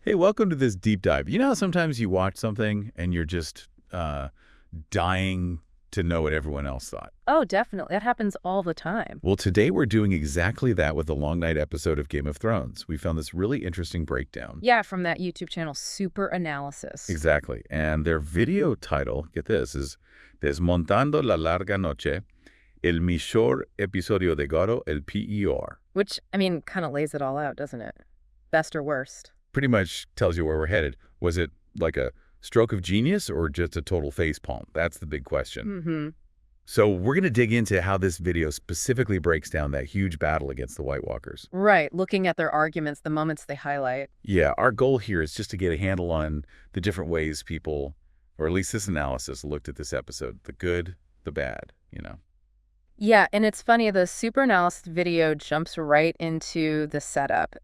Hey, welcome to this deep dive. You know how sometimes you watch something and you're just dying to know what everyone else thought? Oh, definitely. That happens all the time. Well, today we're doing exactly that with the Long Night episode of Game of Thrones. We found this really interesting breakdown. Yeah, from that YouTube channel, Super Analysis. Exactly. And their video title, get this, is Desmontando la Larga Noche, el mejor episodio de Goro, el PER. Which, I mean, kind of lays it all out, doesn't it? Best or worst? Pretty much tells you where we're headed. Was it like a stroke of genius or just a total facepalm? That's the big question. Mm-hmm. So we're going to dig into how this video specifically breaks down that huge battle against the White Walkers. Right, looking at their arguments, the moments they highlight. Yeah, our goal here is just to get a handle on the different ways people, or at least this analysis, looked at this episode. The good, the bad, you know. Yeah, and it's funny, the Super Analysis video jumps right into the setup.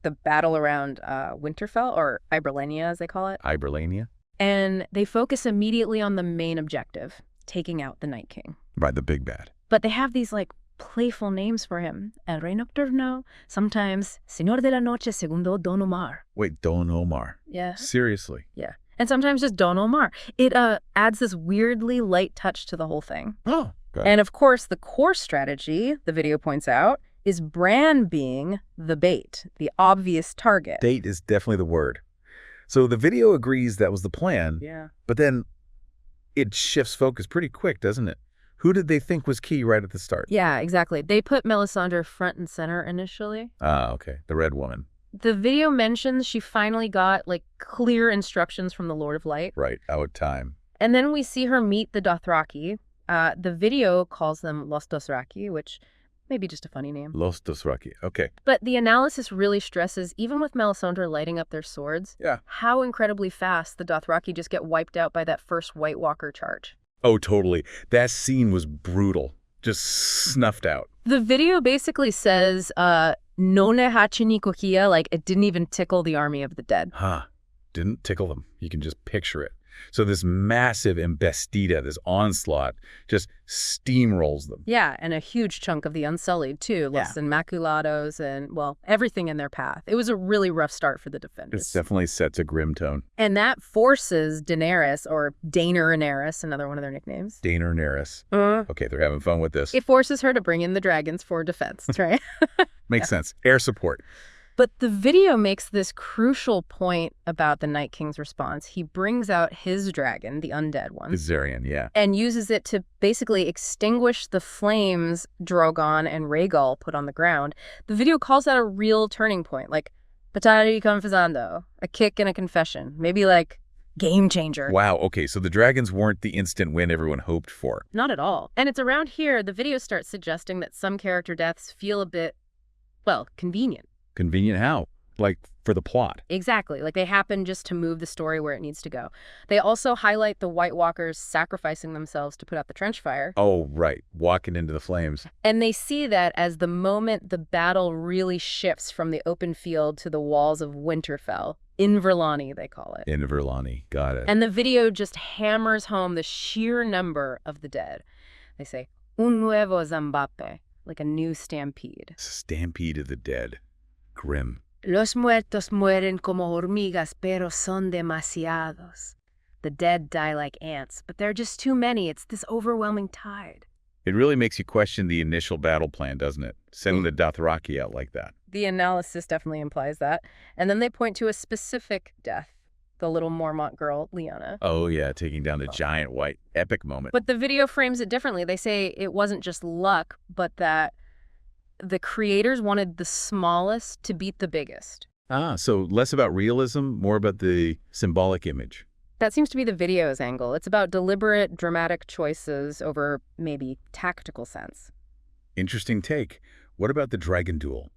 The battle around Winterfell, or Iberlania as they call it. Iberlania? And they focus immediately on the main objective, taking out the Night King. Right, the big bad. But they have these, like, playful names for him. El Rey Nocturno, sometimes Señor de la Noche Segundo Don Omar. Wait, Don Omar? Yeah. Seriously? Yeah. And sometimes just Don Omar. It adds this weirdly light touch to the whole thing. Oh, good. And of course, the core strategy, the video points out, is Bran being the bait, the obvious target. Bait is definitely the word. So the video agrees that was the plan. Yeah. But then it shifts focus pretty quick, doesn't it? Who did they think was key right at the start? Yeah, exactly. They put Melisandre front and center initially. Ah, okay. The Red Woman. The video mentions she finally got, like, clear instructions from the Lord of Light. Right, out time. And then we see her meet the Dothraki. The video calls them Los Dothraki, which may be just a funny name. Los Dothraki, okay. But the analysis really stresses, even with Melisandre lighting up their swords, how incredibly fast the Dothraki just get wiped out by that first White Walker charge. Oh, totally. That scene was brutal. Just snuffed out. The video basically says, no ne hachi ni kohia, like it didn't even tickle the army of the dead. Huh. Didn't tickle them. You can just picture it. So this massive embestida, this onslaught, just steamrolls them. Yeah, and a huge chunk of the Unsullied, too. Los Inmaculados and, well, everything in their path. It was a really rough start for the defenders. It definitely sets a grim tone. And that forces Daenerys, or Daenerys, another one of their nicknames. Daenerys. Okay, they're having fun with this. It forces her to bring in the dragons for defense, right? Makes sense. Air support. But the video makes this crucial point about the Night King's response. He brings out his dragon, the undead one. Viserion, yeah. And uses it to basically extinguish the flames Drogon and Rhaegal put on the ground. The video calls that a real turning point, like Batari confessando, a kick and a confession, maybe like game changer. Wow, okay, so the dragons weren't the instant win everyone hoped for. Not at all. And it's around here the video starts suggesting that some character deaths feel a bit, well, convenient. Convenient how? Like, for the plot. Exactly. Like, they happen just to move the story where it needs to go. They also highlight the White Walkers sacrificing themselves to put out the trench fire. Oh, right. Walking into the flames. And they see that as the moment the battle really shifts from the open field to the walls of Winterfell. Inverlani, they call it. Inverlani. Got it. And the video just hammers home the sheer number of the dead. They say, un nuevo Zambape, like a new stampede. Stampede of the dead. Grim. Los muertos mueren como hormigas, pero son demasiados. The dead die like ants, but there are just too many. It's this overwhelming tide. It really makes you question the initial battle plan, doesn't it? Sending the Dothraki out like that. The analysis definitely implies that. And then they point to a specific death, the little Mormont girl, Lyanna. Oh, yeah, taking down the giant white epic moment. But the video frames it differently. They say it wasn't just luck, but that the creators wanted the smallest to beat the biggest. Ah, so less about realism, more about the symbolic image. That seems to be the video's angle. It's about deliberate, dramatic choices over maybe tactical sense. Interesting take. What about the dragon duel?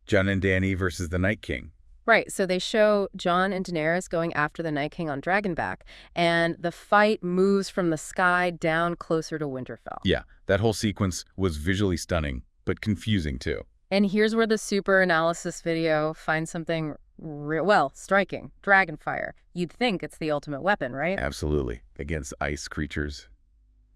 Jon and Dany versus the Night King. Right, so they show Jon and Daenerys going after the Night King on Dragonback, and the fight moves from the sky down closer to Winterfell. Yeah, that whole sequence was visually stunning, but confusing too. And here's where the Super Analysis video finds something striking. Dragonfire. You'd think it's the ultimate weapon, right? Absolutely. Against ice creatures.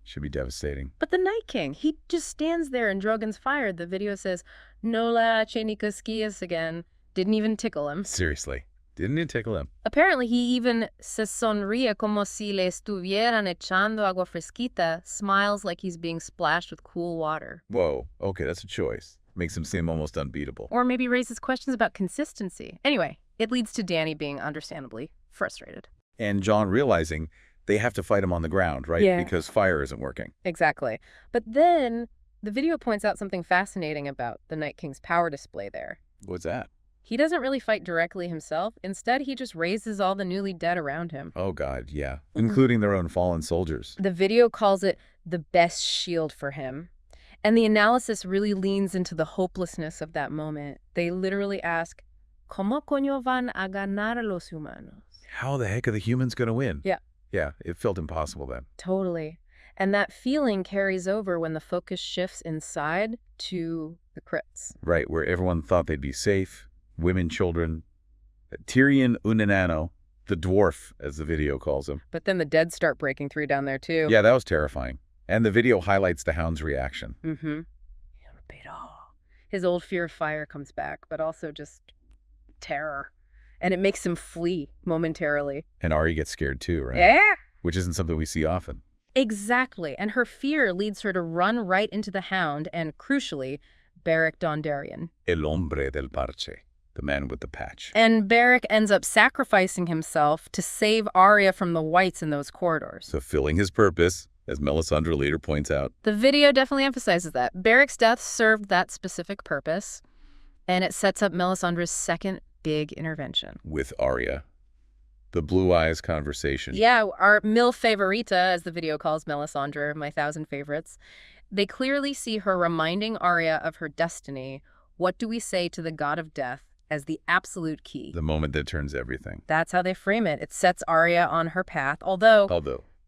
Should be devastating. But the Night King, he just stands there and Drogon's fired. The video says, Nola Chenikoscius again. Didn't even tickle him. Seriously. Didn't it tickle him? Apparently, he even se sonríe como si le estuvieran echando agua fresquita, smiles like he's being splashed with cool water. Whoa, okay, that's a choice. Makes him seem almost unbeatable. Or maybe raises questions about consistency. Anyway, it leads to Dany being understandably frustrated. And Jon realizing they have to fight him on the ground, right? Yeah. Because fire isn't working. Exactly. But then the video points out something fascinating about the Night King's power display there. What's that? He doesn't really fight directly himself. Instead, he just raises all the newly dead around him. Oh, God, yeah. Including their own fallen soldiers. The video calls it the best shield for him. And the analysis really leans into the hopelessness of that moment. They literally ask, ¿Cómo coño van a ganar los humanos? How the heck are the humans going to win? Yeah. Yeah, it felt impossible then. Totally. And that feeling carries over when the focus shifts inside to the crypts. Right, where everyone thought they'd be safe. Women, children. Tyrion un enano, the dwarf, as the video calls him. But then the dead start breaking through down there, too. Yeah, that was terrifying. And the video highlights the Hound's reaction. Mm-hmm. His old fear of fire comes back, but also just terror. And it makes him flee momentarily. And Arya gets scared too, right? Yeah. Which isn't something we see often. Exactly. And her fear leads her to run right into the Hound and, crucially, Beric Dondarrion. El hombre del parche. The man with the patch. And Beric ends up sacrificing himself to save Arya from the Whites in those corridors. Fulfilling his purpose, as Melisandre later points out. The video definitely emphasizes that. Beric's death served that specific purpose, and it sets up Melisandre's second big intervention. With Arya. The blue eyes conversation. Yeah, our mil favorita, as the video calls Melisandre, my 1,000 favorites. They clearly see her reminding Arya of her destiny. What do we say to the god of death as the absolute key? The moment that turns everything. That's how they frame it. It sets Arya on her path, although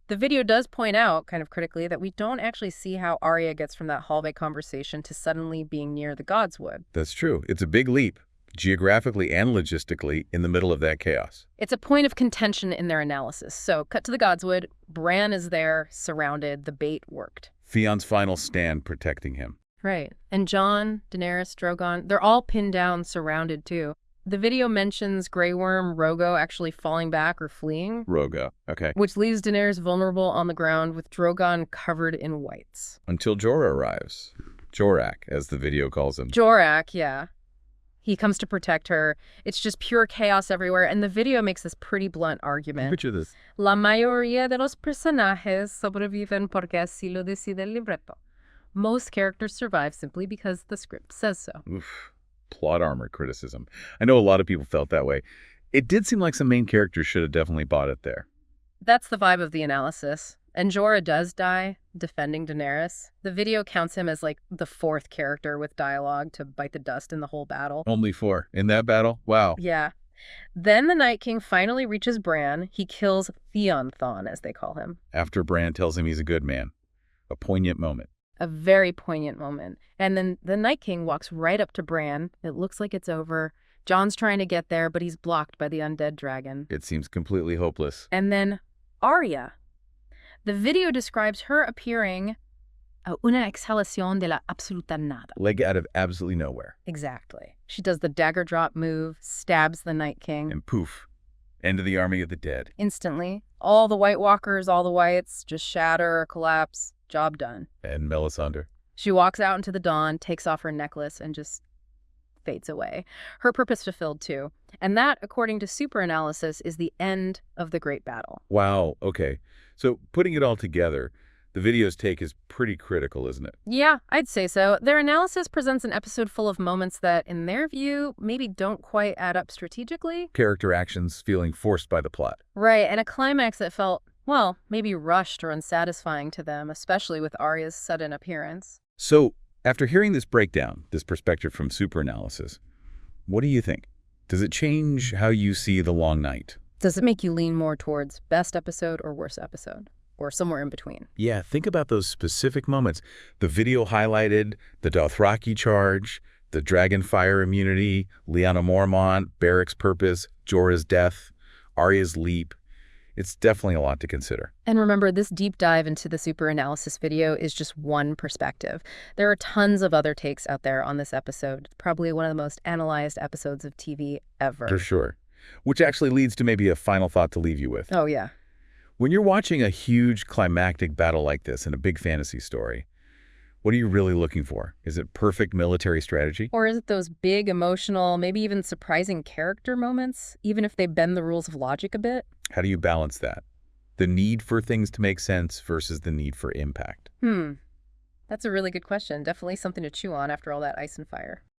the video does point out, kind of critically, that we don't actually see how Arya gets from that hallway conversation to suddenly being near the Godswood. That's true. It's a big leap, geographically and logistically, in the middle of that chaos. It's a point of contention in their analysis. So, cut to the Godswood. Bran is there, surrounded. The bait worked. Theon's final stand protecting him. Right. And Jon, Daenerys, Drogon, they're all pinned down, surrounded, too. The video mentions Grey Worm Rogo actually falling back or fleeing. Rogo, okay. Which leaves Daenerys vulnerable on the ground with Drogon covered in whites. Until Jorah arrives. Jorak, as the video calls him. Jorak, yeah. He comes to protect her. It's just pure chaos everywhere, and the video makes this pretty blunt argument. Picture this. La mayoría de los personajes sobreviven porque así lo decide el libreto. Most characters survive simply because the script says so. Oof. Plot armor criticism. I know a lot of people felt that way. It did seem like some main characters should have definitely bought it there. That's the vibe of the analysis. And Jorah does die, defending Daenerys. The video counts him as like the fourth character with dialogue to bite the dust in the whole battle. Only 4. In that battle? Wow. Yeah. Then the Night King finally reaches Bran. He kills Theon Thon, as they call him. After Bran tells him he's a good man. A poignant moment. A very poignant moment. And then the Night King walks right up to Bran. It looks like it's over. Jon's trying to get there, but he's blocked by the undead dragon. It seems completely hopeless. And then Arya. The video describes her appearing una exhalación de la absoluta nada. Like out of absolutely nowhere. Exactly. She does the dagger drop move, stabs the Night King. And poof. End of the army of the dead. Instantly. All the White Walkers, all the Whites, just shatter or collapse. Job done. And Melisandre. She walks out into the dawn, takes off her necklace, and just fades away. Her purpose fulfilled, too. And that, according to super analysis, is the end of the great battle. Wow, okay. So putting it all together, the video's take is pretty critical, isn't it? Yeah, I'd say so. Their analysis presents an episode full of moments that, in their view, maybe don't quite add up strategically. Character actions feeling forced by the plot. Right, and a climax that felt, well, maybe rushed or unsatisfying to them, especially with Arya's sudden appearance. So, after hearing this breakdown, this perspective from super analysis, what do you think? Does it change how you see The Long Night? Does it make you lean more towards best episode or worst episode? Or somewhere in between? Yeah, think about those specific moments. The video highlighted the Dothraki charge, the dragonfire immunity, Lyanna Mormont, Beric's purpose, Jorah's death, Arya's leap. It's definitely a lot to consider. And remember, this deep dive into the super analysis video is just one perspective. There are tons of other takes out there on this episode. It's probably one of the most analyzed episodes of TV ever. For sure. Which actually leads to maybe a final thought to leave you with. Oh, yeah. When you're watching a huge climactic battle like this in a big fantasy story, what are you really looking for? Is it perfect military strategy? Or is it those big, emotional, maybe even surprising character moments, even if they bend the rules of logic a bit? How do you balance that? The need for things to make sense versus the need for impact. That's a really good question. Definitely something to chew on after all that ice and fire.